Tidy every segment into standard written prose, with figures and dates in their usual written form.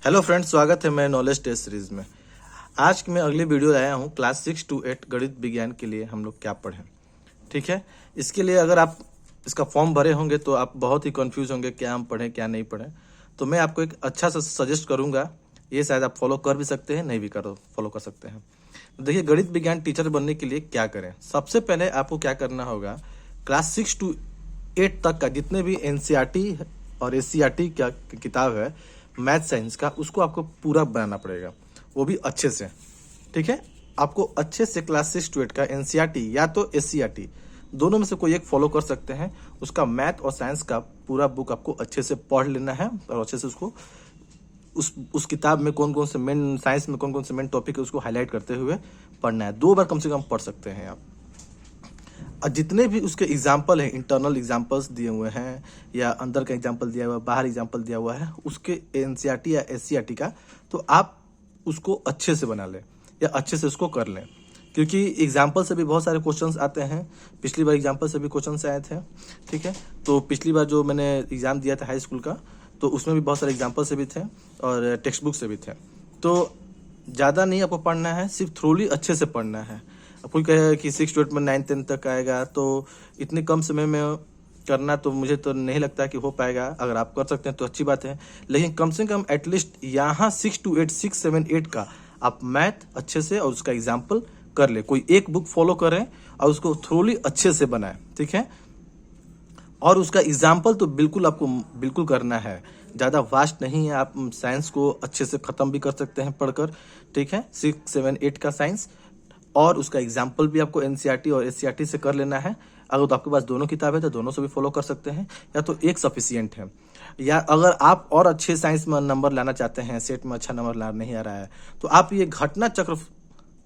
Hello friends, स्वागत है मैं नॉलेज टेस्ट सीरीज में। आज मैं अगली वीडियो लाया हूँ क्लास 6 to 8 गणित विज्ञान के लिए हम लोग क्या पढ़ें। ठीक है, इसके लिए अगर आप इसका फॉर्म भरे होंगे तो आप बहुत ही कंफ्यूज होंगे क्या हम पढ़ें क्या नहीं पढ़ें। तो मैं आपको एक अच्छा सा सजेस्ट करूंगा, ये शायद आप फॉलो कर भी सकते हैं, नहीं भी फॉलो कर सकते हैं। तो देखिए, गणित विज्ञान टीचर बनने के लिए क्या करें। सबसे पहले आपको क्या करना होगा, क्लास 6 to 8 तक का जितने भी एनसीईआरटी और एससीईआरटी का किताब है मैथ साइंस का, उसको आपको पूरा बनाना पड़ेगा, वो भी अच्छे से। ठीक है, आपको अच्छे से क्लास 6 to 8 का एनसीईआरटी या तो एससीईआरटी दोनों में से कोई एक फॉलो कर सकते हैं। उसका मैथ और साइंस का पूरा बुक आपको अच्छे से पढ़ लेना है और अच्छे से उसको उस किताब में कौन कौन से मेन साइंस में कौन कौन से मेन टॉपिक है उसको हाईलाइट करते हुए पढ़ना है। 2 बार कम से कम पढ़ सकते हैं आप। और जितने भी उसके एग्जाम्पल हैं, इंटरनल एग्जाम्पल्स दिए हुए हैं या अंदर का एग्जाम्पल दिया हुआ है, बाहर एग्जाम्पल दिया हुआ है उसके एनसीईआरटी या एससीईआरटी का, तो आप उसको अच्छे से बना लें या अच्छे से उसको कर लें, क्योंकि एग्जाम्पल से भी बहुत सारे क्वेश्चंस आते हैं। पिछली बार एग्जाम्पल से भी क्वेश्चंस आए थे। ठीक है, तो पिछली बार जो मैंने एग्जाम दिया था हाई स्कूल का, तो उसमें भी बहुत सारे एग्जाम्पल से भी थे और टेक्स्ट बुक से भी थे। तो ज़्यादा नहीं आपको पढ़ना है, सिर्फ थ्रोली अच्छे से पढ़ना है। अब कोई कहे कि 6 to 8 में 9 10 तक आएगा, तो इतने कम समय में करना तो मुझे तो नहीं लगता कि हो पाएगा। अगर आप कर सकते हैं तो अच्छी बात है, लेकिन कम से कम एटलीस्ट यहाँ 6 to 8 6 7 8 का आप मैथ अच्छे से और उसका एग्जाम्पल कर ले। कोई एक बुक फॉलो करें और उसको थ्रोली अच्छे से बनाएं। ठीक है, और उसका एग्जाम्पल तो बिल्कुल आपको बिल्कुल करना है, ज़्यादा वास्ट नहीं है। आप साइंस को अच्छे से ख़त्म भी कर सकते हैं पढ़कर। ठीक है, 6 7 8 का साइंस और उसका एग्जाम्पल भी आपको एनसीईआरटी और एससीईआरटी से कर लेना है। अगर तो आपके पास दोनों किताब है तो दोनों से भी फॉलो कर सकते हैं, या तो एक सफिशियंट है। या अगर आप और अच्छे साइंस में नंबर लाना चाहते हैं, सेट में अच्छा नंबर ला नहीं आ रहा है, तो आप ये घटना चक्र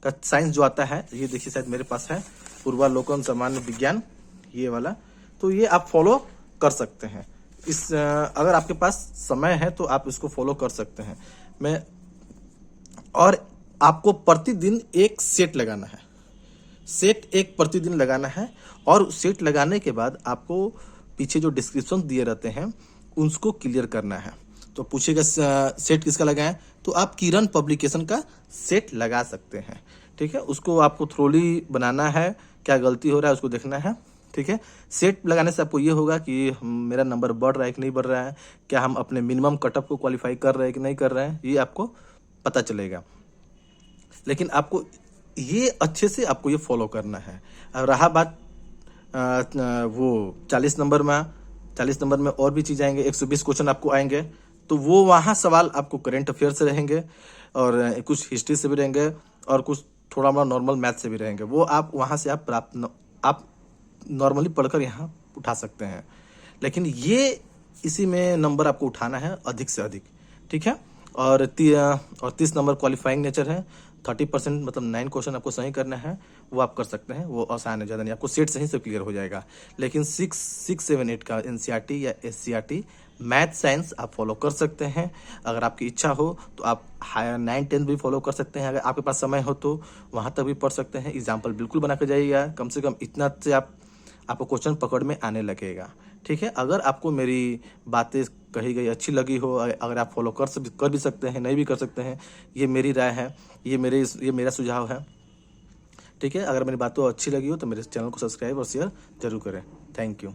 का साइंस जो आता है, ये देखिए शायद मेरे पास है, पूर्वालोकन सामान्य विज्ञान, ये वाला, तो ये आप फॉलो कर सकते हैं। अगर आपके पास समय है तो आप इसको फॉलो कर सकते हैं। और आपको प्रतिदिन एक सेट लगाना है, सेट एक प्रतिदिन लगाना है। और सेट लगाने के बाद आपको पीछे जो डिस्क्रिप्शन दिए रहते हैं उसको क्लियर करना है। तो पूछेगा सेट किसका लगाएं, तो आप किरण पब्लिकेशन का सेट लगा सकते हैं। ठीक है, उसको आपको थ्रोली बनाना है, क्या गलती हो रहा है उसको देखना है। ठीक है, सेट लगाने से आपको ये होगा कि मेरा नंबर बढ़ रहा है कि नहीं बढ़ रहा है, क्या हम अपने मिनिमम कटअप को क्वालिफाई कर रहे हैं कि नहीं कर रहे हैं, ये आपको पता चलेगा। लेकिन आपको ये अच्छे से आपको ये फॉलो करना है। और रहा बात वो 40 नंबर में और भी चीज़ आएंगे, 120 क्वेश्चन आपको आएंगे, तो वो वहाँ सवाल आपको करंट अफेयर से रहेंगे और कुछ हिस्ट्री से भी रहेंगे और कुछ थोड़ा मोड़ा नॉर्मल मैथ से भी रहेंगे। वो आप वहाँ से आप नॉर्मली पढ़कर यहाँ उठा सकते हैं। लेकिन ये इसी में नंबर आपको उठाना है अधिक से अधिक। ठीक है, और 30 नंबर क्वालिफाइंग नेचर है, 30% मतलब 9 क्वेश्चन आपको सही करना है, वो आप कर सकते हैं, वो आसान है, ज़्यादा नहीं, आपको सेट सही से क्लियर हो जाएगा। लेकिन 6 7 8 का एनसीईआरटी या एससीईआरटी मैथ साइंस आप फॉलो कर सकते हैं। अगर आपकी इच्छा हो तो आप 9 10 भी फॉलो कर सकते हैं। अगर आपके पास समय हो तो वहाँ तक भी पढ़ सकते हैं। एग्जाम्पल बिल्कुल बना कर जाइएगा, कम से कम इतना से आपको क्वेश्चन पकड़ में आने लगेगा। ठीक है, अगर आपको मेरी बातें कही गई अच्छी लगी हो, अगर आप फॉलो कर भी सकते हैं, नहीं भी कर सकते हैं, ये मेरी राय है, ये मेरा सुझाव है। ठीक है, अगर मेरी बातें अच्छी लगी हो तो मेरे चैनल को सब्सक्राइब और शेयर जरूर करें। Thank you.